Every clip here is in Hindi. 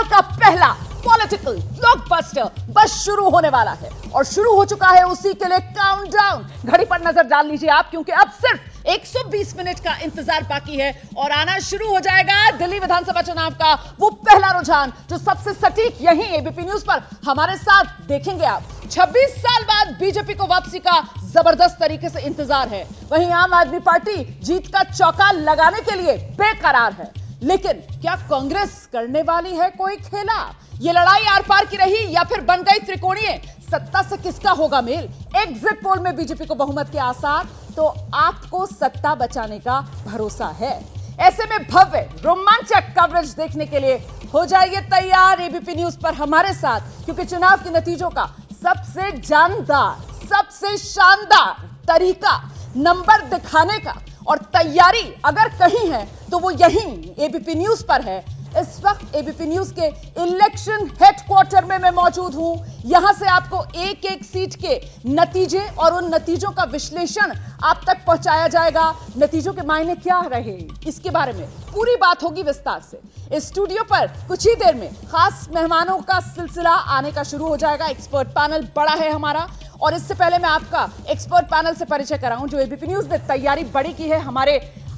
साल का पहला पॉलिटिकल ब्लॉकबस्टर बस शुरू होने वाला है और शुरू हो चुका है उसी के लिए काउंटडाउन। घड़ी पर नजर डाल लीजिए आप, क्योंकि अब सिर्फ 120 मिनट का इंतजार बाकी है और आना शुरू हो जाएगा दिल्ली विधानसभा चुनाव का वो पहला रुझान जो सबसे सटीक यहीं एबीपी न्यूज पर हमारे साथ देखेंगे आप। 26 साल बाद बीजेपी को वापसी का जबरदस्त तरीके से इंतजार है। वहीं आम आदमी पार्टी जीत का चौका लगाने के लिए बेकरार है, लेकिन क्या कांग्रेस करने वाली है कोई खेला? ये लड़ाई आर पार की रही या फिर बन गई त्रिकोणीय? सत्ता से किसका होगा मेल? एग्जिट पोल में बीजेपी को बहुमत के आसार, तो आपको सत्ता बचाने का भरोसा है। ऐसे में भव्य रोमांचक कवरेज देखने के लिए हो जाइए तैयार एबीपी न्यूज पर हमारे साथ, क्योंकि चुनाव के नतीजों का सबसे जानदार, सबसे शानदार तरीका नंबर दिखाने का और तैयारी अगर कहीं है तो वो यहीं एबीपी न्यूज पर है। इस वक्त एबीपी न्यूज के इलेक्शन हेडक्वार्टर में मैं मौजूद हूं। यहां से आपको एक एक सीट के नतीजे और उन नतीजों का विश्लेषण आप तक पहुंचाया जाएगा। नतीजों के मायने क्या रहे इसके बारे में पूरी बात होगी विस्तार से। इस स्टूडियो पर कुछ ही देर में खास मेहमानों का सिलसिला आने का शुरू हो जाएगा। एक्सपर्ट पैनल बड़ा है हमारा, और इससे पहले मैं आपका एक्सपर्ट पैनल से परिचय कराऊं जो एबीपी न्यूज ने तैयारी बड़ी की है। हमारे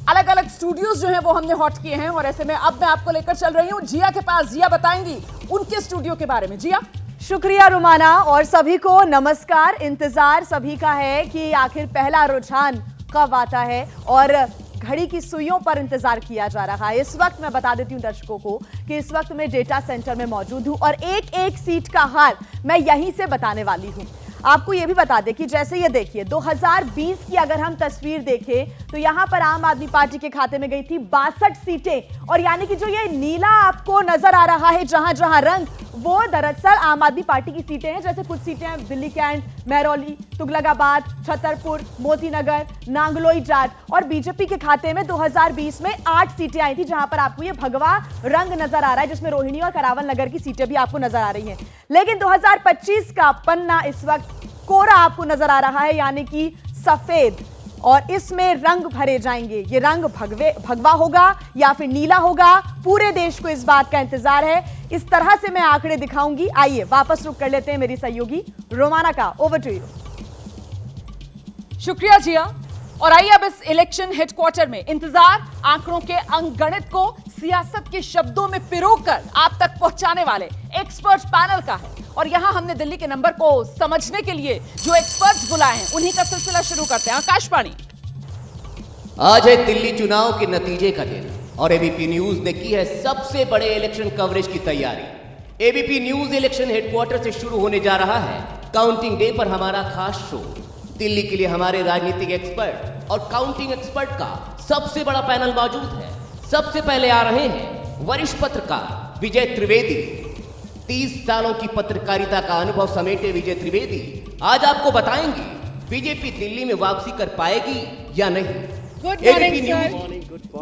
अलग अलग स्टूडियोज जो हैं वो हमने हॉट किए हैं, और ऐसे में अब मैं आपको लेकर चल रही हूं जिया के पास। जिया बताएंगी उनके स्टूडियो के बारे में। जिया। शुक्रिया रुमाना, और सभी को नमस्कार। इंतजार सभी का है कि आखिर पहला रुझान कब आता है और घड़ी की सुइयों पर इंतजार किया जा रहा है। इस वक्त मैं बता देती हूँ दर्शकों को कि इस वक्त मैं डेटा सेंटर में मौजूद हूँ और एक एक सीट का हाल मैं यहीं से बताने वाली हूँ। आपको यह भी बता दें कि जैसे ये देखिए 2020 की अगर हम तस्वीर देखें तो यहां पर आम आदमी पार्टी के खाते में गई थी 62 सीटें, और यानी कि जो ये नीला आपको नजर आ रहा है जहां जहां रंग, वो दरअसल आम आदमी पार्टी की सीटें हैं। जैसे कुछ सीटें हैं दिल्ली कैंट, महरौली, तुगलकाबाद, छतरपुर, मोतीनगर, नांगलोई जाट, और बीजेपी के खाते में 2020 में 8 सीटें आई थी जहां पर आपको ये भगवा रंग नजर आ रहा है, जिसमें रोहिणी और करावल नगर की सीटें भी आपको नजर आ रही हैं। लेकिन 2025 का पन्ना इस वक्त कोरा आपको नजर आ रहा है, यानी कि सफेद, और इसमें रंग भरे जाएंगे। ये रंग भगवा होगा या फिर नीला होगा, पूरे देश को इस बात का इंतजार है। इस तरह से मैं आंकड़े दिखाऊंगी। आइए वापस रुक कर लेते हैं मेरी सहयोगी रोमाना का। Over to you. शुक्रिया जिया। और आइए अब इस इलेक्शन हेडक्वार्टर में इंतजार आंकड़ों के अंकगणित को सियासत के शब्दों में पिरोकर आप तक पहुंचाने वाले एक्सपर्ट पैनल का है। और यहां हमने दिल्ली के नंबर को समझने के लिए जो एक्सपर्ट्स बुलाए हैं उन्हीं का सिलसिला शुरू करते हैं। आकाशवाणी। आज है दिल्ली चुनाव के नतीजे का दिन और एबीपी न्यूज ने की है सबसे बड़े इलेक्शन कवरेज की तैयारी। एबीपी न्यूज इलेक्शन हेडक्वार्टर से शुरू होने जा रहा है काउंटिंग डे पर हमारा खास शो। दिल्ली के लिए हमारे राजनीतिक एक्सपर्ट और काउंटिंग एक्सपर्ट का सबसे बड़ा पैनल मौजूद है। सबसे पहले आ रहे हैं वरिष्ठ पत्रकार विजय त्रिवेदी। 30 सालों की पत्रकारिता का अनुभव समेटे विजय त्रिवेदी आज आपको बताएंगे बीजेपी दिल्ली में वापसी कर पाएगी या नहीं। Good morning sir.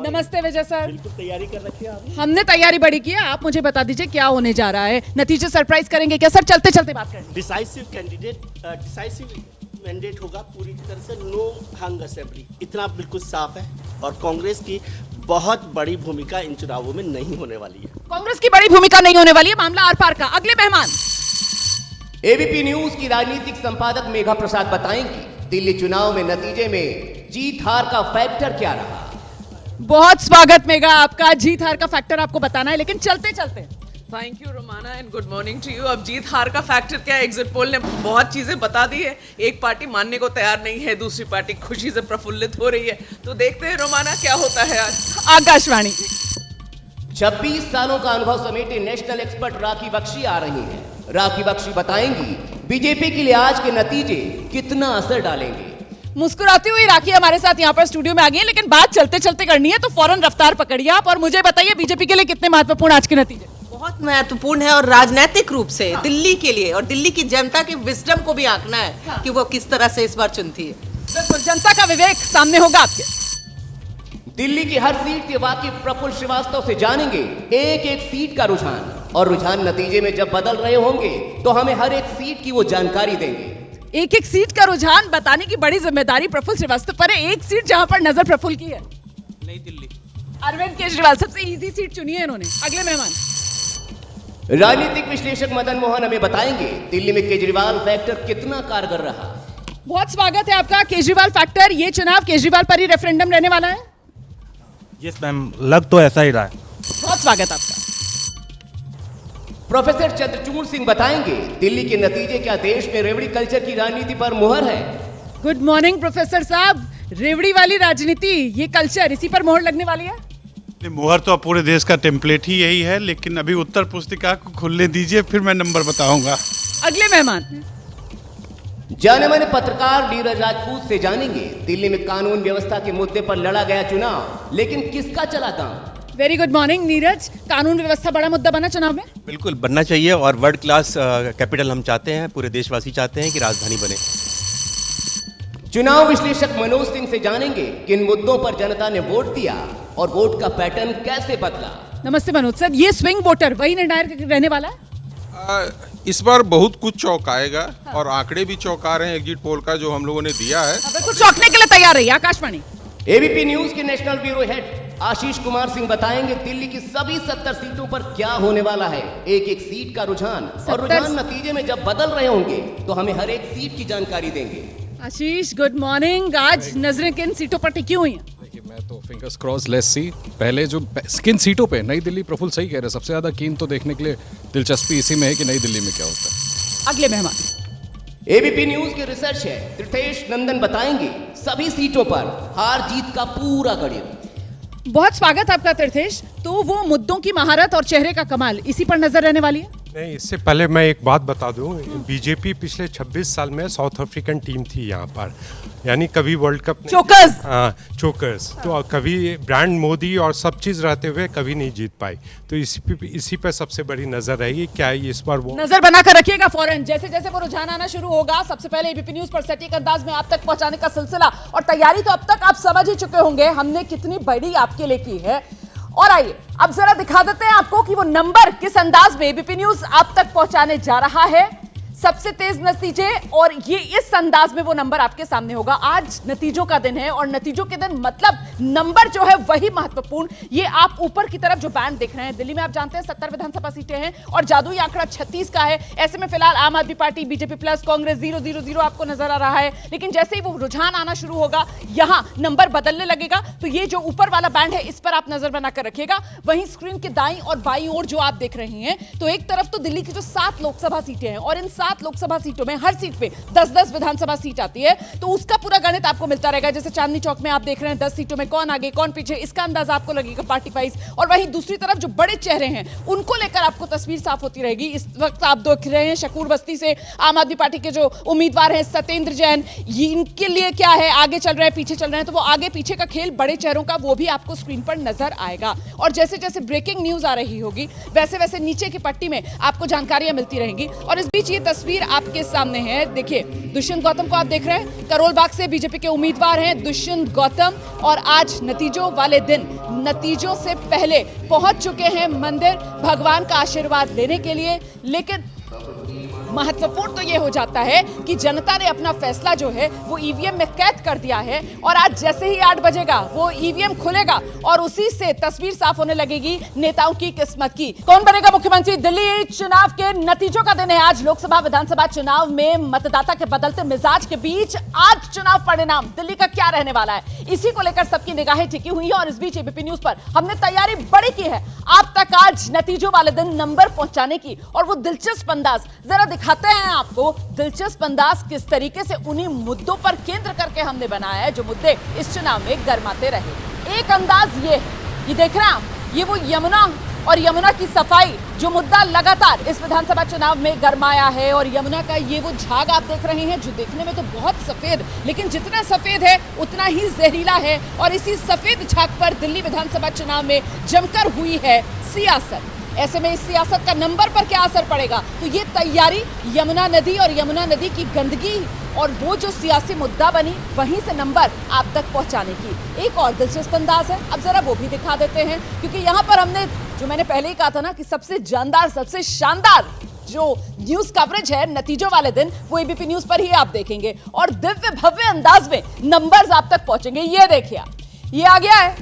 नमस्ते विजय सर। बिल्कुल तैयारी कर रखी है आपने? हमने तैयारी बड़ी की है। आप मुझे बता दीजिए क्या होने जा रहा है, नतीजे सरप्राइज करेंगे क्या सर? चलते चलते बात करेंगे। डिसाइसिव मैंडेट होगा पूरी तरह से, नो हंग असेंबली, इतना बिल्कुल साफ है। और कांग्रेस की बहुत बड़ी भूमिका इन चुनावों में नहीं होने वाली है। कांग्रेस की बड़ी भूमिका नहीं होने वाली है, मामला आर पार का। अगले मेहमान एबीपी न्यूज की राजनीतिक संपादक मेघा प्रसाद बताएंगी दिल्ली चुनाव में नतीजे में जीत हार का फैक्टर क्या रहा। बहुत स्वागत मेघा आपका। जीत हार का फैक्टर आपको बताना है, लेकिन चलते चलते thank you Romana and good morning to you. अब जीत हार का फैक्टर क्या है, एग्जिट पोल ने बहुत चीजें बता दी है। एक पार्टी मानने को तैयार नहीं है, दूसरी पार्टी खुशी से प्रफुल्लित हो रही है। तो देखते हैं रोमाना क्या होता है आज। आकाशवाणी। 26 सालों का अनुभव समेटे नेशनल एक्सपर्ट राखी बख्शी आ रही हैं। राखी बख्शी बताएंगी बीजेपी के लिए आज के नतीजे कितना असर डालेंगे। मुस्कुराती हुई राखी हमारे साथ यहाँ पर स्टूडियो में आ गई है, लेकिन बात चलते चलते करनी है तो फौरन रफ्तार पकड़िए आप और मुझे बताइए बीजेपी के लिए कितने महत्वपूर्ण आज के नतीजे। बहुत महत्वपूर्ण है, और राजनीतिक रूप से दिल्ली के लिए और दिल्ली की जनता की विजडम को भी आंकना है कि वो किस तरह से इस बार चुनती है। बिल्कुल, जनता का विवेक सामने होगा आपके। दिल्ली की हर सीट से वाकिफ प्रफुल्ल श्रीवास्तव से जानेंगे एक एक सीट का रुझान, और रुझान नतीजे में जब बदल रहे होंगे तो हमें हर एक सीट की वो जानकारी देंगे। एक एक सीट का रुझान बताने की बड़ी जिम्मेदारी प्रफुल्ल श्रीवास्तव पर है। एक सीट जहां पर नजर प्रफुल्ल की है, नई दिल्ली। अरविंद केजरीवाल सबसे इजी सीट चुनी है इन्होंने। अगले मेहमान। राजनीतिक विश्लेषक मदन मोहन हमें बताएंगे दिल्ली में केजरीवाल फैक्टर कितना कारगर रहा। बहुत स्वागत है आपका केजरीवाल फैक्टर। ये चुनाव केजरीवाल पर ही रेफरेंडम रहने वाला है। यस मैम, लग तो ऐसा ही रहा है। बहुत स्वागत आपका। प्रोफेसर चंद्रचूड़ सिंह बताएंगे दिल्ली के नतीजे क्या देश में रेवड़ी कल्चर की राजनीति पर मुहर है। गुड मॉर्निंग प्रोफेसर साहब। रेवड़ी वाली राजनीति, ये कल्चर, इसी पर मोहर लगने वाली है। मुहर तो पूरे देश का टेम्पलेट ही यही है, लेकिन अभी उत्तर पुस्तिका को खुलने दीजिए, फिर मैं नंबर बताऊंगा। अगले मेहमान जाने माने पत्रकार नीरज राजपूत से जानेंगे दिल्ली में कानून व्यवस्था के मुद्दे पर लड़ा गया चुनाव, लेकिन किसका चला काम। Very good morning Neeraj. कानून व्यवस्था बड़ा मुद्दा बना चुनाव में। बिल्कुल बनना चाहिए और वर्ल्ड क्लास कैपिटल हम चाहते हैं, पूरे देशवासी चाहते हैं कि राजधानी बने। चुनाव विश्लेषक मनोज सिंह से जानेंगे किन मुद्दों पर जनता ने वोट दिया और वोट का पैटर्न कैसे बदला। नमस्ते मनोज सर। ये स्विंग वोटर वही निर्णायक रहने वाला है। इस बार बहुत कुछ चौंकाएगा और आंकड़े भी चौंका रहे हैं एग्जिट पोल का जो हम लोगों ने दिया है। कुछ चौंकने के लिए तैयार रही आकाशवाणी। एबीपी न्यूज के national bureau head Ashish Kumar Singh बताएंगे दिल्ली की सभी 70 सीटों पर क्या होने वाला है। एक एक सीट का रुझान और रुझान नतीजे में जब बदल रहे होंगे तो हमें हर एक सीट की जानकारी देंगे। आशीष गुड मॉर्निंग। आज नजरें किन सीटों पर टिकी हुई हैं? देखिए, मैं तो फिंगर्स क्रॉस, लेट्स सी। पहले जो किन सीटों पे नई दिल्ली, प्रफुल्ल सही कह रहे हैं, सबसे ज्यादा कीन तो देखने के लिए दिलचस्पी इसी में है कि नई दिल्ली में क्या होता है। अगले मेहमान एबीपी न्यूज के रिसर्च है त्रिथेश नंदन बताएंगे सभी सीटों पर हार जीत का पूरा गणित। बहुत स्वागत आपका तीर्थेश। तो वो मुद्दों की महारत और चेहरे का कमाल, इसी पर नजर रहने वाली है। नहीं, इससे पहले मैं एक बात बता दूं, बीजेपी पिछले 26 साल में साउथ अफ्रीकन टीम थी यहाँ पर, यानी कभी वर्ल्ड कप चोकर्स। हाँ, चोकर्स। तो कभी ब्रांड मोदी और सब चीज़ रहते हुए कभी नहीं जीत पाई। तो इसी पे सबसे बड़ी नजर रहेगी। क्या इस बार वो नजर बनाकर रखिएगा फौरन। जैसे जैसे वो रुझान आना शुरू होगा, सबसे पहले एबीपी न्यूज पर सटीक अंदाज में आप तक पहुंचाने का सिलसिला और तैयारी तो अब तक आप समझ ही चुके होंगे हमने कितनी बड़ी आपके लिए की है। और आइए अब जरा दिखा देते हैं आपको कि वो नंबर किस अंदाज में एबीपी न्यूज आप तक पहुंचाने जा रहा है। सबसे तेज नतीजे, और ये इस अंदाज में वो नंबर आपके सामने होगा। आज नतीजों का दिन है और नतीजों के दिन मतलब नंबर जो है वही महत्वपूर्ण। ये आप ऊपर की तरफ जो बैंड देख रहे हैं, दिल्ली में आप जानते हैं 70 विधानसभा सीटें हैं और जादुई आंकड़ा 36 का है। ऐसे में फिलहाल आम आदमी पार्टी, बीजेपी प्लस, कांग्रेस 0-0-0 आपको नजर आ रहा है। लेकिन जैसे ही वो रुझान आना शुरू होगा, यहां नंबर बदलने लगेगा। तो ये जो ऊपर वाला बैंड है, इस पर आप नजर बनाकर रखिएगा। वहीं स्क्रीन के दाईं और बाईं ओर जो आप देख रहे हैं, तो एक तरफ तो दिल्ली की जो 7 लोकसभा सीटें हैं और इन 7 लोकसभा सीटों में हर सीट पे 10-10 विधानसभा सीट आती है। तो उसका पूरा गणित आपको मिलता रहेगा। जैसे चांदनी चौक में आप देख रहे हैं 10 सीटों में कौन आगे कौन पीछे, इसका अंदाजा आपको लगेगा पार्टी वाइज। और वहीं दूसरी तरफ जो बड़े चेहरे हैं उनको लेकर आपको तस्वीर साफ होती रहेगी। इस वक्त आप देख रहे हैं शकूर बस्ती से आम आदमी पार्टी के जो उम्मीदवार हैं सत्येंद्र जैन, इनके लिए क्या है, आगे चल रहे हैं पीछे चल रहे हैं। तो वो आगे पीछे का खेल बड़े चेहरों का वो भी आपको स्क्रीन पर नजर आएगा। और जैसे जैसे ब्रेकिंग न्यूज आ रही होगी, वैसे वैसे नीचे की पट्टी में आपको जानकारियां मिलती रहेंगी। और इस बीच ये तस्वीर आपके सामने है। देखिए, दुष्यंत गौतम को आप देख रहे हैं, करोल बाग से बीजेपी के उम्मीदवार हैं दुष्यंत गौतम। और आज नतीजों वाले दिन, नतीजों से पहले पहुंच चुके हैं मंदिर भगवान का आशीर्वाद लेने के लिए। लेकिन महत्वपूर्ण तो यह हो जाता है कि जनता ने अपना फैसला जो है वो ईवीएम में कैद कर दिया है। और आज जैसे ही 8 बजेगा वो ईवीएम खुलेगा और उसी से तस्वीर साफ होने लगेगी नेताओं की किस्मत की। कौन बनेगा मुख्यमंत्री। दिल्ली चुनाव के नतीजों का दिन है आज। लोकसभा विधानसभा चुनाव में मतदाता के बदलते मिजाज के बीच आज चुनाव परिणाम दिल्ली का क्या रहने वाला है, इसी को लेकर सबकी निगाहें टिकी हुई है। और इस बीच एबीपी न्यूज पर हमने तैयारी बड़ी की है आप तक आज नतीजों वाले दिन नंबर पहुंचाने की। और वो दिलचस्प अंदाज जरा दिखाते हैं आपको। दिलचस्प अंदाज किस तरीके से उन्हीं मुद्दों पर केंद्र करके हमने बनाया है जो मुद्दे इस चुनाव में गरमाते रहे। एक अंदाज ये देख रहे हैं आप, ये वो यमुना और यमुना की सफाई जो मुद्दा लगातार इस विधानसभा चुनाव में गरमाया है। और यमुना का ये वो झाग आप देख रहे हैं जो देखने में तो बहुत सफेद, लेकिन जितना सफेद है उतना ही जहरीला है। और इसी सफेद झाग पर दिल्ली विधानसभा चुनाव में जमकर हुई है सियासत। ऐसे में इस सियासत का नंबर पर क्या असर पड़ेगा, तो ये तैयारी यमुना नदी और यमुना नदी की गंदगी और वो जो सियासी मुद्दा बनी वहीं से नंबर आप तक पहुंचाने की एक और दिलचस्प अंदाज है। अब जरा वो भी दिखा देते हैं, क्योंकि यहाँ पर हमने जो मैंने पहले ही कहा था ना कि सबसे जानदार, सबसे शानदार जो न्यूज कवरेज है नतीजों वाले दिन वो एबीपी न्यूज पर ही आप देखेंगे। और दिव्य भव्य अंदाज में नंबर्स आप तक पहुंचेंगे। ये देखिए, ये आ गया है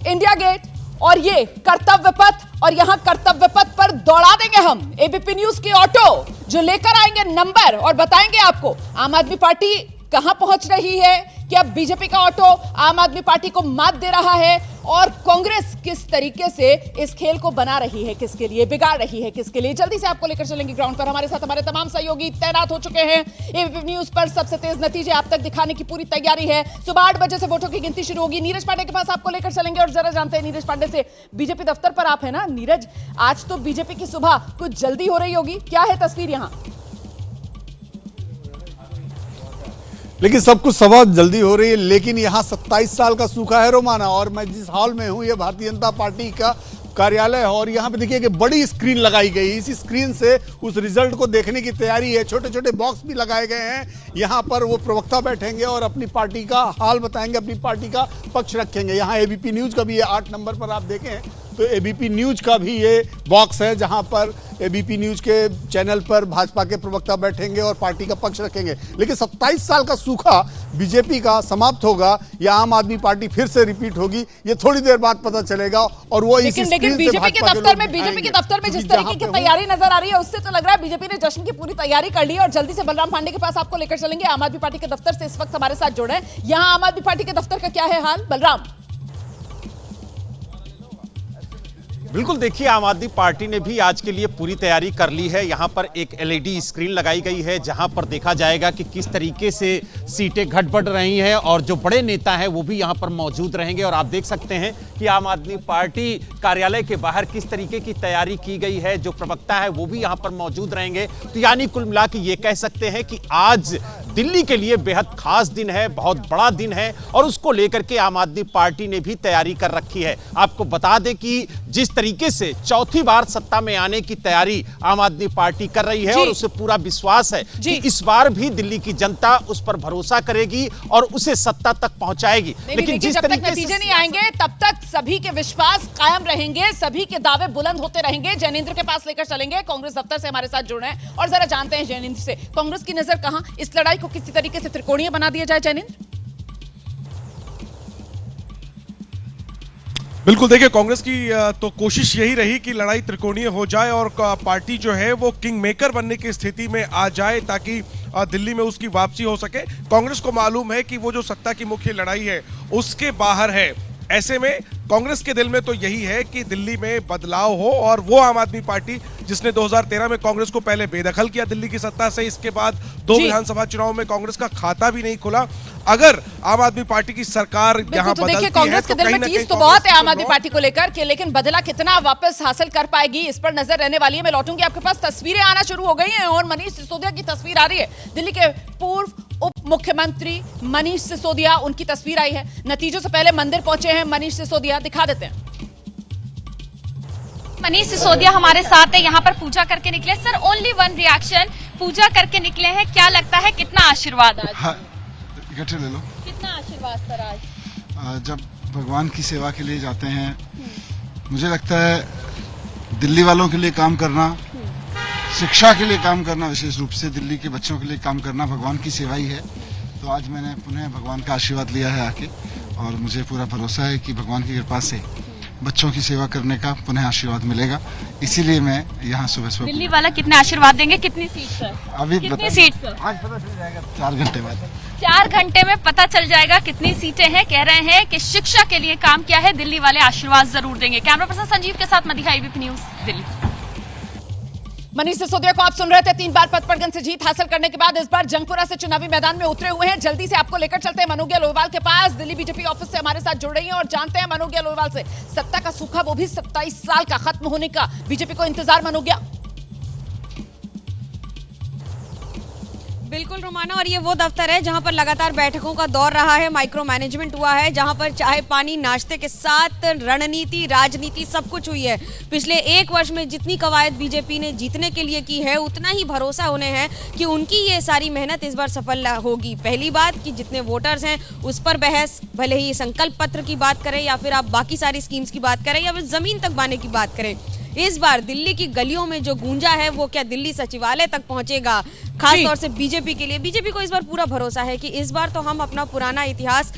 इंडिया गेट और ये कर्तव्य पथ, और यहां कर्तव्य पथ पर दौड़ा देंगे हम एबीपी न्यूज के ऑटो, जो लेकर आएंगे नंबर और बताएंगे आपको आम आदमी पार्टी कहां पहुंच रही है, कि अब बीजेपी का ऑटो आम आदमी पार्टी को मात दे रहा है, और कांग्रेस किस तरीके से इस खेल को बना रही है, किसके लिए बिगाड़ रही है, किसके लिए। जल्दी से आपको लेकर चलेंगे ग्राउंड पर। हमारे साथ हमारे तमाम सहयोगी तैनात हो चुके हैं। एबीपी न्यूज पर सबसे तेज नतीजे आप तक दिखाने की पूरी तैयारी है। सुबह 8 बजे से वोटों की गिनती शुरू होगी। नीरज पांडे के पास आपको लेकर चलेंगे और जरा जानते हैं नीरज पांडे से, बीजेपी दफ्तर पर आप है ना नीरज, आज तो बीजेपी की सुबह कुछ जल्दी हो रही होगी, क्या है तस्वीर यहाँ? लेकिन सब कुछ सभा जल्दी हो रही है, लेकिन यहाँ 27 साल का सूखा है रोमाना, और मैं जिस हॉल में हूँ ये भारतीय जनता पार्टी का कार्यालय है, और यहाँ पे देखिए कि बड़ी स्क्रीन लगाई गई। इस स्क्रीन से उस रिजल्ट को देखने की तैयारी है। छोटे छोटे बॉक्स भी लगाए गए हैं। यहाँ पर वो प्रवक्ता बैठेंगे और अपनी पार्टी का हाल बताएंगे, अपनी पार्टी का पक्ष रखेंगे। यहाँ एबीपी न्यूज का भी ये 8 नंबर पर आप देखें तो एबीपी न्यूज का भी ये बॉक्स है, जहाँ पर एबीपी न्यूज के चैनल पर भाजपा के प्रवक्ता बैठेंगे और पार्टी का पक्ष रखेंगे। लेकिन 27 साल का सूखा बीजेपी का समाप्त होगा या आम आदमी पार्टी फिर से रिपीट होगी, ये थोड़ी देर बाद पता चलेगा। और वो लेकिन बीजेपी के दफ्तर में जिस तरीके की तैयारी नजर आ रही है, उससे तो लग रहा है बीजेपी ने जश्न की पूरी तैयारी कर ली है। और जल्दी से बलराम पांडे के पास आपको लेकर चलेंगे, आम आदमी पार्टी के दफ्तर से इस वक्त हमारे साथ जुड़े हैं। यहाँ आम आदमी पार्टी के दफ्तर का क्या है हाल, बलराम? बिल्कुल, देखिए आम आदमी पार्टी ने भी आज के लिए पूरी तैयारी कर ली है। यहाँ पर एक एलईडी स्क्रीन लगाई गई है, जहाँ पर देखा जाएगा कि किस तरीके से सीटें घट बढ़ रही हैं, और जो बड़े नेता हैं वो भी यहाँ पर मौजूद रहेंगे। और आप देख सकते हैं कि आम आदमी पार्टी कार्यालय के बाहर किस तरीके की तैयारी की गई है। जो प्रवक्ता है वो भी यहाँ पर मौजूद रहेंगे। तो यानी कुल मिला के ये कह सकते हैं कि आज दिल्ली के लिए बेहद खास दिन है, बहुत बड़ा दिन है, और उसको लेकर के आम आदमी पार्टी ने भी तैयारी कर रखी है। आपको बता दें कि जिस तरीके से चौथी बार सत्ता में आने की तैयारी आम आदमी पार्टी कर रही है, और उसे पूरा विश्वास है कि इस बार भी दिल्ली की जनता उस पर भरोसा करेगी और उसे सत्ता तक पहुंचाएगी। लेकिन जिस तरीके से नतीजे नहीं आएंगे तब तक सभी के विश्वास कायम रहेंगे, सभी के दावे बुलंद होते रहेंगे। जैनेंद्र के पास लेकर चलेंगे, कांग्रेस दफ्तर से हमारे साथ जुड़े हैं, और जरा जानते हैं जैनेंद्र से कांग्रेस की नजर कहां, इस लड़ाई को किसी तरीके से त्रिकोणीय बना दिया जाए। जैनेंद्र, बिल्कुल, देखिए कांग्रेस की तो कोशिश यही रही कि लड़ाई त्रिकोणीय हो जाए और पार्टी जो है वो किंग मेकर बनने की स्थिति में आ जाए, ताकि दिल्ली में उसकी वापसी हो सके। कांग्रेस को मालूम है कि वो जो सत्ता की मुख्य लड़ाई है उसके बाहर है। ऐसे में कांग्रेस के दिल में तो यही है कि दिल्ली में बदलाव हो, और वो आम आदमी पार्टी जिसने 2013 में कांग्रेस को पहले बेदखल किया दिल्ली की सत्ता से, इसके बाद 2 विधानसभा चुनाव में कांग्रेस का खाता भी नहीं खुला। अगर आम आदमी पार्टी की सरकार यहाँ बदलती है कांग्रेस के दिल में टीस तो बहुत है आम आदमी पार्टी को लेकर के, लेकिन बदला कितना वापस हासिल कर पाएगी, इस पर नजर रहने वाली है। मैं लौटूंगी आपके पास, तस्वीरें आना शुरू हो गई हैं और मनीष सिसोदिया की तस्वीर आ रही है। दिल्ली के पूर्व उप मुख्यमंत्री मनीष सिसोदिया, उनकी तस्वीर आई है। नतीजों से पहले मंदिर पहुंचे हैं मनीष सिसोदिया, दिखा देते हैं। मनीष सिसोदिया हमारे साथ है, यहाँ पर पूजा करके निकले। सर, ओनली वन रिएक्शन, पूजा करके निकले हैं, क्या लगता है कितना आशीर्वाद आज? इकट्ठे ले लो। कितना आशीर्वाद सर आज? जब भगवान की सेवा के लिए जाते हैं, मुझे लगता है दिल्ली वालों के लिए काम करना, शिक्षा के लिए काम करना, विशेष रूप से दिल्ली के बच्चों के लिए काम करना भगवान की सेवा ही है। तो आज मैंने पुनः भगवान का आशीर्वाद लिया है आके, और मुझे पूरा भरोसा है कि भगवान की कृपा से बच्चों की सेवा करने का पुनः आशीर्वाद मिलेगा। इसीलिए मैं यहाँ सुबह दिल्ली वाला कितने आशीर्वाद देंगे, कितनी सीट सर? अभी कितनी सीट सर? आज पता चल जाएगा 4 घंटे बाद। 4 घंटे में पता चल जाएगा कितनी सीटें हैं। कह रहे हैं कि शिक्षा के लिए काम किया है, दिल्ली वाले आशीर्वाद जरूर देंगे। कैमरा पर्सन संजीव के साथ मदिहा, एबीपी न्यूज दिल्ली। मनीष सिसोदिया को आप सुन रहे थे। 3 बार पतपड़गन से जीत हासिल करने के बाद इस बार जंगपुरा से चुनावी मैदान में उतरे हुए हैं। जल्दी से आपको लेकर चलते हैं मनोगिया लोहेवाल के पास। दिल्ली बीजेपी ऑफिस से हमारे साथ जुड़ रही हैं और जानते हैं मनोगिया लोहेवाल से, सत्ता का सूखा वो भी 27 साल का खत्म होने का बीजेपी को इंतजार। मनोगिया, बिल्कुल रोमाना, और ये वो दफ्तर है जहां पर लगातार बैठकों का दौर रहा है, माइक्रो मैनेजमेंट हुआ है, जहां पर चाय पानी नाश्ते के साथ रणनीति राजनीति सब कुछ हुई है। पिछले 1 वर्ष में जितनी कवायद बीजेपी ने जीतने के लिए की है, उतना ही भरोसा उन्हें है कि उनकी ये सारी मेहनत इस बार सफल होगी। पहली बात कि जितने वोटर्स हैं उस पर बहस, भले ही संकल्प पत्र की बात करें या फिर आप बाकी सारी स्कीम्स की बात करें या फिर जमीन तक बांधने की बात करें, इस बार दिल्ली की गलियों में जो गूंजा है वो क्या दिल्ली सचिवालय तक पहुंचेगा। खास तौर से बीजेपी के लिए, बीजेपी को इस बार पूरा भरोसा है कि इस बार तो हम अपना पुराना इतिहास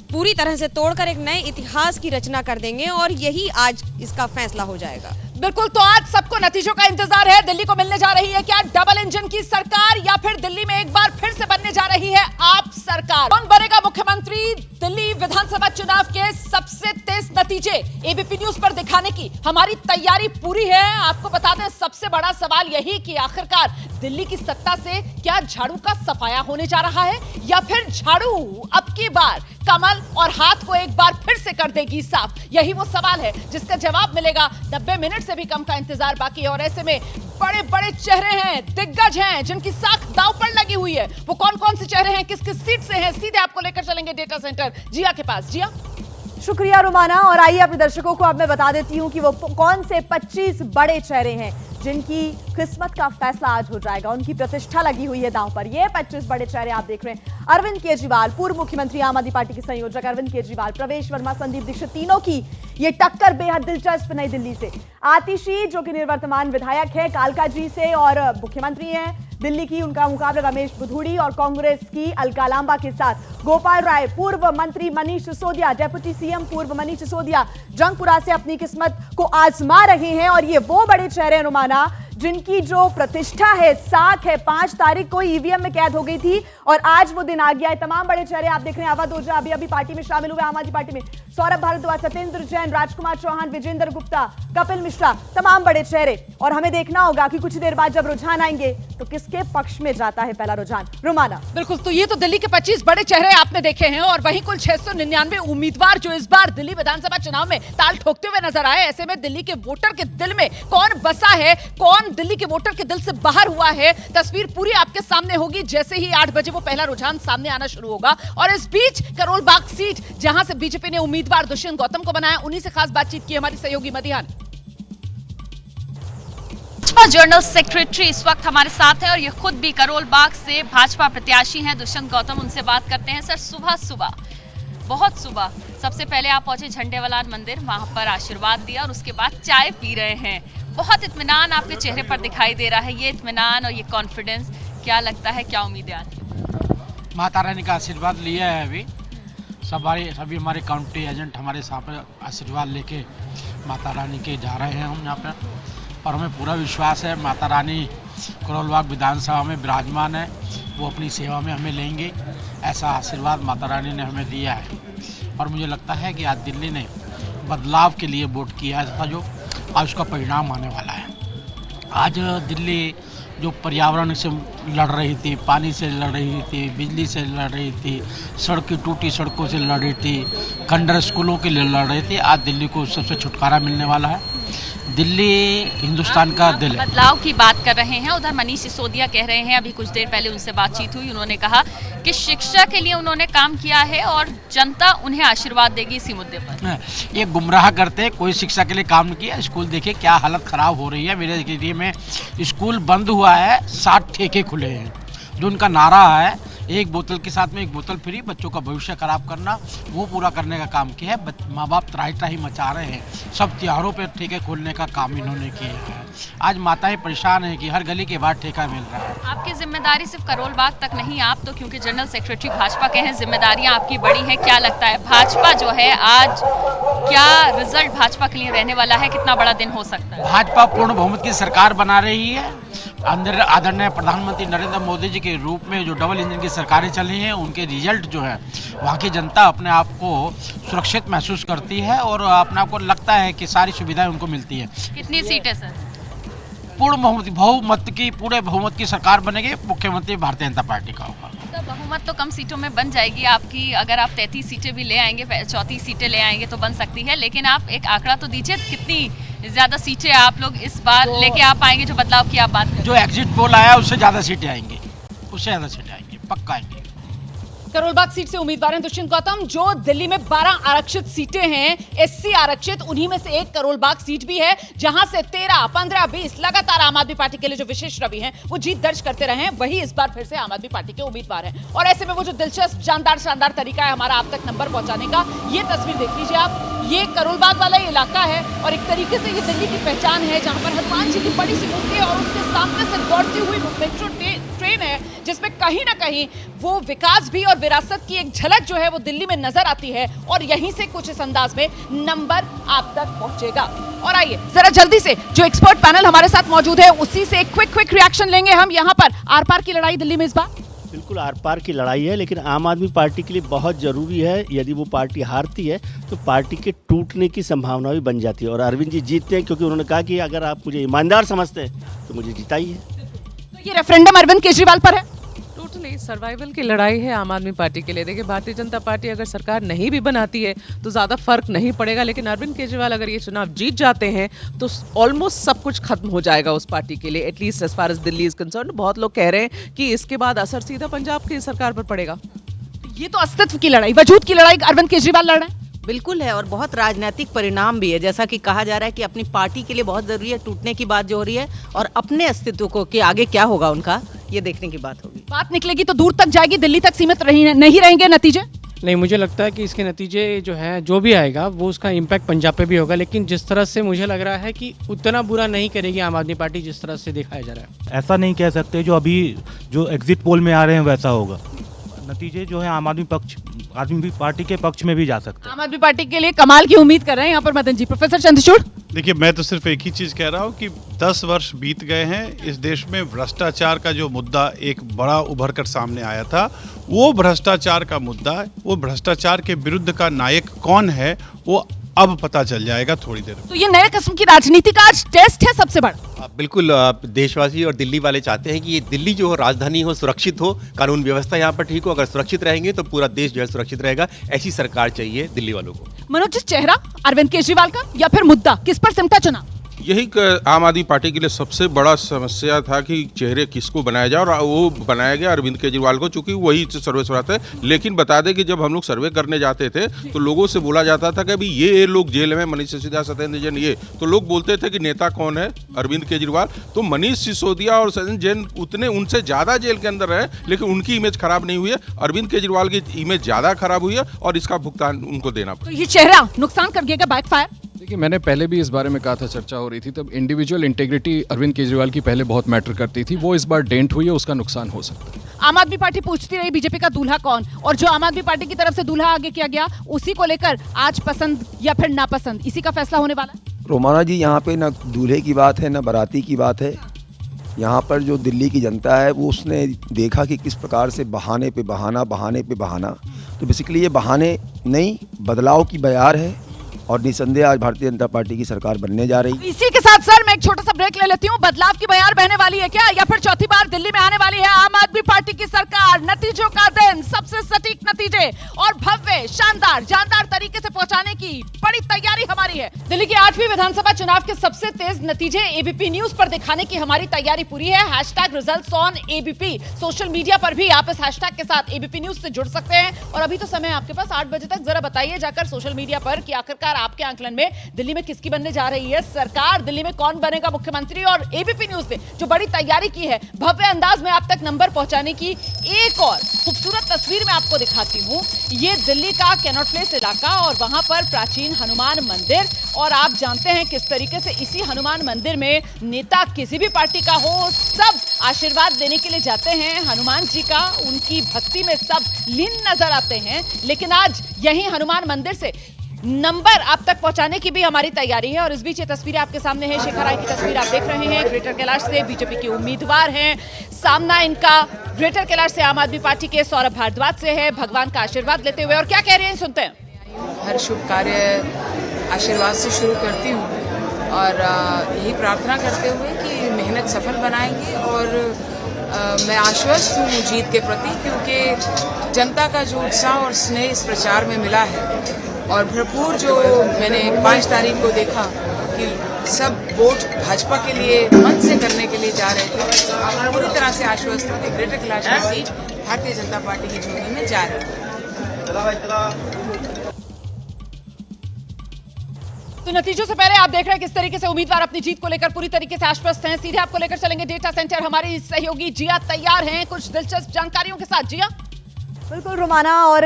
पूरी तरह से तोड़कर एक नए इतिहास की रचना कर देंगे और यही आज इसका फैसला हो जाएगा। बिल्कुल, तो आज सबको नतीजों का इंतजार है। दिल्ली को मिलने जा रही है क्या डबल इंजन की सरकार, या फिर दिल्ली में एक बार फिर से बनने जा रही है आप सरकार? कौन बनेगा मुख्यमंत्री? दिल्ली विधानसभा चुनाव के सबसे तेज नतीजे एबीपी न्यूज पर दिखाने की हमारी तैयारी पूरी है। आपको बता दें, सबसे बड़ा सवाल यही कि आखिरकार दिल्ली की सत्ता से क्या झाड़ू का सफाया होने जा रहा है, या फिर झाड़ू अब की बार कमल और हाथ को एक बार फिर से कर देगी साफ? यही वो सवाल है जिसका जवाब मिलेगा। 90 मिनट से भी कम का इंतजार बाकी है और ऐसे में बड़े बड़े चेहरे हैं, दिग्गज हैं, जिनकी साख दांव पर लगी हुई है। वो कौन कौन से चेहरे हैं, किस किस सीट से हैं, सीधे आपको लेकर चलेंगे डेटा सेंटर जिया के पास। जिया, शुक्रिया रोमाना। और आइए अपने दर्शकों को अब मैं बता देती हूं कि वो कौन से 25 बड़े चेहरे हैं जिनकी किस्मत का फैसला आज हो जाएगा, उनकी प्रतिष्ठा लगी हुई है दांव पर। ये 25 बड़े चेहरे आप देख रहे हैं। अरविंद केजरीवाल, पूर्व मुख्यमंत्री, आम आदमी पार्टी के संयोजक अरविंद केजरीवाल, प्रवेश वर्मा, संदीप दीक्षित, तीनों की ये टक्कर बेहद दिलचस्प नई दिल्ली से। आतिशी जो कि निवर्तमान विधायक है कालका जी से और मुख्यमंत्री हैं दिल्ली की, उनका मुकाबला रमेश बुधूड़ी, और कांग्रेस की अलका लांबा के साथ गोपाल राय, पूर्व मंत्री मनीष सिसोदिया, डेप्यूटी सीएम पूर्व मनीष सिसोदिया जंगपुरा से अपनी किस्मत को आजमा रहे हैं। और ये वो बड़े चेहरे रोमाना जिनकी जो प्रतिष्ठा है, साख है, 5 तारीख को ईवीएम में कैद हो गई थी और आज वो दिन आ गया है। तमाम बड़े चेहरे आप देख रहे हैं। अवध ओझा अभी पार्टी में शामिल हुए, आम आदमी पार्टी में। सौरभ भारद्वाज, सत्येंद्र जैन, राजकुमार चौहान, विजेंद्र गुप्ता, कपिल मिश्रा, तमाम बड़े चेहरे। और हमें देखना होगा कि कुछ देर बाद जब रुझान आएंगे तो किसके पक्ष में जाता है पहला रुझान। रोमाना, बिल्कुल, तो ये तो दिल्ली के 25 बड़े चेहरे आपने देखे हैं और वहीं कुल 699 उम्मीदवार जो इस बार दिल्ली विधानसभा चुनाव में ताल ठोकते हुए नजर आए। ऐसे में दिल्ली के वोटर के दिल में कौन बसा है, कौन दिल्ली के वोटर के दिल से बाहर हुआ है, तस्वीर पूरी आपके सामने होगी जैसे ही 8 बजे वो पहला रुझान सामने आना शुरू होगा। और इस बीच करोल बाग सीट जहां से बीजेपी ने उम्मीदवार दुष्यंत गौतम को बनाया, उन्हीं से खास बातचीत की हमारी सहयोगी मदिहान। जनरल सेक्रेटरी इस वक्त हमारे साथ है और ये खुद भी करोल बाग से भाजपा प्रत्याशी हैं दुष्यंत गौतम। उनसे बात करते हैं। सर, सुबह बहुत सुबह सबसे पहले आप पहुंचे झंडेवालान मंदिर, वहां पर आशीर्वाद दिया और उसके बाद चाय पी रहे हैं। बहुत इत्मीनान आपके चेहरे पर दिखाई दे रहा है। ये इत्मीनान और ये कॉन्फिडेंस, क्या लगता है, क्या उम्मीदें आती? माता रानी का आशीर्वाद लिया है। अभी सभी हमारे काउंटी एजेंट हमारे साथ आशीर्वाद लेके माता रानी के जा रहे हैं हम यहाँ पर, और हमें पूरा विश्वास है माता रानी करोल बाग विधानसभा में विराजमान है, वो अपनी सेवा में हमें लेंगे, ऐसा आशीर्वाद माता रानी ने हमें दिया है। और मुझे लगता है कि आज दिल्ली ने बदलाव के लिए वोट किया था, जो आज उसका परिणाम आने वाला है। आज दिल्ली जो पर्यावरण से लड़ रही थी, पानी से लड़ रही थी, बिजली से लड़ रही थी, टूटी सड़कों से लड़ रही थी, खंडर स्कूलों के लिए लड़ रही थी, आज दिल्ली को सबसे छुटकारा मिलने वाला है। दिल्ली हिंदुस्तान का दिल है। बदलाव की बात कर रहे हैं, उधर मनीष सिसोदिया कह रहे हैं, अभी कुछ देर पहले उनसे बातचीत हुई, उन्होंने कहा कि शिक्षा के लिए उन्होंने काम किया है और जनता उन्हें आशीर्वाद देगी इसी मुद्दे पर। ये गुमराह करते हैं, कोई शिक्षा के लिए काम नहीं किया। स्कूल देखिए क्या हालत खराब हो रही है। मेरे एरिया में स्कूल बंद हुआ है, 60 ठेके खुले हैं। जो उनका नारा है एक बोतल के साथ में एक बोतल फ्री, बच्चों का भविष्य खराब करना, वो पूरा करने का काम किया है। माँ बाप त्राही मचा रहे हैं, सब त्योहारों पे ठेके खोलने का काम इन्होंने किया है। आज माताएं परेशान है कि हर गली के बाद ठेका मिल रहा है। आपकी जिम्मेदारी सिर्फ करोल बाग तक नहीं, आप तो क्योंकि जनरल सेक्रेटरी भाजपा के हैं, जिम्मेदारियां आपकी बड़ी हैं। क्या लगता है भाजपा जो है आज क्या रिजल्ट भाजपा के लिए रहने वाला है, कितना बड़ा दिन हो सकता है? भाजपा पूर्ण बहुमत की सरकार बना रही है। अंदर आदरणीय प्रधानमंत्री नरेंद्र मोदी जी के रूप में जो डबल इंजन की सरकारें चल रही हैं, उनके रिजल्ट जो है वहाँ की जनता अपने आप को सुरक्षित महसूस करती है और अपने आप को लगता है कि सारी सुविधाएं उनको मिलती है। कितनी सीटें सर? पूर्ण बहुमत की सरकार बनेगी, मुख्यमंत्री भारतीय जनता पार्टी का होगा। तो बहुमत तो कम सीटों में बन जाएगी आपकी, अगर आप 33 सीटें भी ले आएंगे, 34 सीटें ले आएंगे तो बन सकती है, लेकिन आप एक आंकड़ा तो दीजिए कितनी ज्यादा सीटें आप लोग इस बार लेके आ पाएंगे, जो बदलाव की आप बात करें? जो एग्जिट पोल आया उससे ज्यादा सीटें आएंगी, पक्का आएंगी। करोल बाग सीट से उम्मीदवार हैं दुष्यंत गौतम। जो दिल्ली में 12 आरक्षित सीटें हैं, एससी आरक्षित, उन्हीं में से एक करोल बाग सीट भी है, जहां से 13, 15, 20 लगातार आम आदमी पार्टी के लिए जो विशेष रवि हैं वो जीत दर्ज करते रहे हैं, वही इस बार फिर से आम आदमी पार्टी के उम्मीदवार हैं। और ऐसे में वो जो दिलचस्प शानदार तरीका है हमारा आप तक नंबर पहुंचाने का, ये तस्वीर देख लीजिए आप। ये करोल बाग वाला इलाका है और एक तरीके से ये दिल्ली की पहचान है, जहां पर हनुमान जी की बड़ी सी मूर्ति है और उसके सामने से दौड़ती हुई मेट्रो ट्रेन है, जिसमें कहीं ना कहीं वो विकास भी और विरासत की एक झलक जो है वो दिल्ली में नजर आती है और यहीं से कुछ इस अंदाज में नंबर आप तक पहुंचेगा। और आइए जरा जल्दी से जो एक्सपर्ट पैनल हमारे साथ मौजूद है उसी से एक क्विक रिएक्शन लेंगे हम। यहाँ पर आर पार की लड़ाई दिल्ली में इस बार बिल्कुल आर पार की लड़ाई है, लेकिन आम आदमी पार्टी के लिए बहुत ज़रूरी है। यदि वो पार्टी हारती है तो पार्टी के टूटने की संभावना भी बन जाती है। और अरविंद जी जीतते हैं क्योंकि उन्होंने कहा कि अगर आप मुझे ईमानदार समझते हैं तो मुझे जिताइए। तो ये रेफरेंडम अरविंद केजरीवाल पर है। टोटली सर्वाइवल की लड़ाई है आम आदमी पार्टी के लिए। देखिए भारतीय जनता पार्टी अगर सरकार नहीं भी बनाती है तो ज़्यादा फर्क नहीं पड़ेगा, लेकिन अरविंद केजरीवाल अगर ये चुनाव जीत जाते हैं तो ऑलमोस्ट सब कुछ खत्म हो जाएगा उस पार्टी के लिए, at least as far as Delhi is concern. बहुत लोग कह रहे हैं कि इसके बाद असर सीधा पंजाब की सरकार पर पड़ेगा। ये तो अस्तित्व की लड़ाई, वजूद की लड़ाई अरविंद केजरीवाल लड़ रहे हैं। बिल्कुल है और बहुत राजनीतिक परिणाम भी है। जैसा कि कहा जा रहा है कि अपनी पार्टी के लिए बहुत जरूरी है, टूटने की बात जो हो रही है और अपने अस्तित्व को कि आगे क्या होगा उनका, ये देखने की बात होगी। बात निकलेगी तो दूर तक जाएगी, दिल्ली तक सीमित नहीं रहेंगे नतीजे। नहीं, मुझे लगता है कि इसके नतीजे जो है जो भी आएगा वो उसका इम्पैक्ट पंजाब पे भी होगा, लेकिन जिस तरह से मुझे लग रहा है कि उतना बुरा नहीं करेगी आम आदमी पार्टी जिस तरह से दिखाया जा रहा है। ऐसा नहीं कह सकते, जो अभी जो एग्जिट पोल में आ रहे हैं वैसा होगा। नतीजे जो है आम आदमी पार्टी के पक्ष में भी जा सकते हैं। आम आदमी पार्टी के लिए कमाल की उम्मीद कर रहे हैं यहाँ पर मदन जी। प्रोफेसर चंद्रचूड़, देखिए मैं तो सिर्फ एक ही चीज कह रहा हूँ कि 10 वर्ष बीत गए हैं, इस देश में भ्रष्टाचार का जो मुद्दा एक बड़ा उभर कर सामने आया था, वो भ्रष्टाचार का मुद्दा, वो भ्रष्टाचार के विरुद्ध का नायक कौन है वो अब पता चल जाएगा थोड़ी देर में। तो ये नए किस्म की राजनीति का आज टेस्ट है सबसे बड़ा। बिल्कुल, देशवासी और दिल्ली वाले चाहते हैं कि ये दिल्ली जो हो राजधानी हो, सुरक्षित हो, कानून व्यवस्था यहाँ पर ठीक हो। अगर सुरक्षित रहेंगे तो पूरा देश जो है सुरक्षित रहेगा। ऐसी सरकार चाहिए दिल्ली वालों को। मनोज, चेहरा अरविंद केजरीवाल का या फिर मुद्दा, किस पर सिमटा चुनाव? यही आम आदमी पार्टी के लिए सबसे बड़ा समस्या था कि चेहरे किसको बनाया जाए, और वो बनाया गया अरविंद केजरीवाल को, चूंकि वही सर्वश्रेष्ठ है। लेकिन बता दें कि जब हम लोग सर्वे करने जाते थे तो लोगों से बोला जाता था कि अभी ये लोग जेल में, मनीष सिसोदिया, सत्येंद्र जैन, ये तो लोग बोलते थे कि नेता कौन है, अरविंद केजरीवाल। तो मनीष सिसोदिया और सत्येंद्र जैन उनसे ज़्यादा जेल के अंदर रहे, लेकिन उनकी इमेज खराब नहीं हुई है। अरविंद केजरीवाल की इमेज ज़्यादा खराब हुई है और इसका भुगतान उनको देना पड़ा। तो ये चेहरा नुकसान कर गया, बैकफायर? देखिए मैंने पहले भी इस बारे में कहा था, चर्चा हो रही थी तब, इंडिविजुअल इंटेग्रिटी अरविंद केजरीवाल की पहले बहुत मैटर करती थी, वो इस बार डेंट हुई है, उसका नुकसान हो सकता है। आम आदमी पार्टी पूछती रही बीजेपी का दूल्हा कौन, और जो आम आदमी पार्टी की तरफ से दूल्हा आगे किया गया उसी को लेकर आज पसंद या फिर नापसंद, इसी का फैसला होने वाला है। रोमाना जी, यहाँ पे ना दूल्हे की बात है ना बाराती की बात है। यहाँ पर जो दिल्ली की जनता है वो उसने देखा कि किस प्रकार से बहाने पे बहाना, बहाने पे बहाना। तो बेसिकली ये बहाने नहीं, बदलाव की बयार है और निसंदेह आज भारतीय जनता पार्टी की सरकार बनने जा रही है। इसी के साथ सर मैं एक छोटा सा ब्रेक ले लेती हूँ। बदलाव की बयार बहने वाली है क्या, या फिर चौथी बार दिल्ली में आने वाली है आम आदमी पार्टी की सरकार? नतीजों का दिन, सबसे सटीक नतीजे और भव्य, शानदार, जानदार तरीके से पहुंचाने की बड़ी तैयारी हमारी है। दिल्ली की 8वीं विधानसभा चुनाव के सबसे तेज नतीजे एबीपी न्यूज पर दिखाने की हमारी तैयारी पूरी है। #Results on ABP, social media पर भी आप इस हैशटैग के साथ एबीपी न्यूज से जुड़ सकते हैं। और अभी तो समय आपके पास 8 बजे तक, जरा बताइए जाकर सोशल मीडिया पर कि आखिरकार आपके आंकलन में दिल्ली में किसकी बनने जा रही है सरकार, दिल्ली में कौन बनेगा मुख्यमंत्री। और एबीपी न्यूज ने जो बड़ी तैयारी की है भव्य अंदाज में आप तक नंबर पहुंचाने की, एक और खूबसूरत तस्वीर में आपको दिखाती हूं। ये दिल्ली का कैनॉट प्लेस इलाका और वहां पर प्राचीन हनुमान मंदिर, और आप जानते हैं किस तरीके से इसी हनुमान मंदिर में नेता किसी भी पार्टी का हो, सब आशीर्वाद लेने के लिए जाते हैं हनुमान जी का, उनकी भक्ति में सब लीन नजर आते हैं। लेकिन आज यही हनुमान मंदिर से नंबर आप तक पहुंचाने की भी हमारी तैयारी है। और इस बीच ये तस्वीरें आपके सामने है, शेखर राय की तस्वीर आप देख रहे हैं, ग्रेटर कैलाश से बीजेपी के उम्मीदवार हैं। सामना इनका ग्रेटर कैलाश से आम आदमी पार्टी के सौरभ भारद्वाज से है, भगवान का आशीर्वाद लेते हुए। और क्या कह रहे हैं सुनते हैं। हर शुभ कार्य आशीर्वाद से शुरू करती हूँ और यही प्रार्थना करते हुए कि मेहनत सफल बनाएंगे। और मैं आश्वस्त हूँ जीत के प्रति, क्योंकि जनता का जो उत्साह और स्नेह इस प्रचार में मिला है और भरपूर जो मैंने 5 तारीख को देखा कि सब वोट भाजपा के लिए मन से करने के लिए जा रहे थे, पूरी तरह से आश्वस्त हूँ कि ग्रेटर कैलाश की सीट भारतीय जनता पार्टी की झोली में जा रही है। तो नतीजों से पहले आप देख रहे हैं किस तरीके से उम्मीदवार अपनी जीत को लेकर पूरी तरीके से आश्वस्त हैं। सीधे आपको लेकर चलेंगे डेटा सेंटर, हमारी सहयोगी जिया तैयार हैं कुछ दिलचस्प जानकारियों के साथ। जिया। बिल्कुल रोमाना, और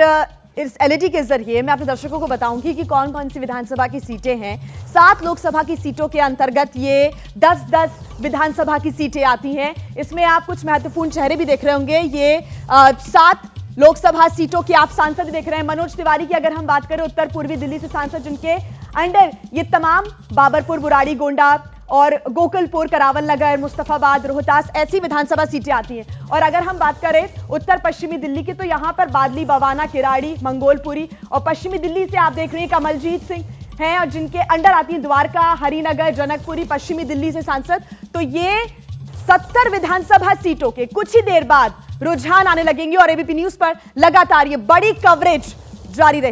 इस एलईडी के जरिए मैं अपने दर्शकों को बताऊंगी कि कौन कौन सी विधानसभा की सीटें हैं। 7 लोकसभा की सीटों के अंतर्गत ये 10-10 विधानसभा की सीटें आती हैं। इसमें आप कुछ महत्वपूर्ण चेहरे भी देख रहे होंगे। ये 7 लोकसभा सीटों के आप सांसद देख रहे हैं। मनोज तिवारी की अगर हम बात करें, उत्तर पूर्वी दिल्ली से सांसद, जिनके अंडर ये तमाम बाबरपुर, बुराड़ी, गोंडा और गोकुलपुर, करावल नगर, मुस्तफाबाद, रोहतास ऐसी विधानसभा सीटें आती हैं। और अगर हम बात करें उत्तर पश्चिमी दिल्ली की, तो यहाँ पर बादली, बवाना, किराड़ी, मंगोलपुरी, और पश्चिमी दिल्ली से आप देख रहे हैं कमलजीत सिंह हैं, और जिनके अंडर आती हैं द्वारका, हरिनगर, जनकपुरी, पश्चिमी दिल्ली से सांसद। तो ये 70 विधानसभा सीटों के कुछ ही देर बाद रुझान आने लगेंगे और एबीपी न्यूज पर लगातार ये बड़ी कवरेज जारी रहेगी।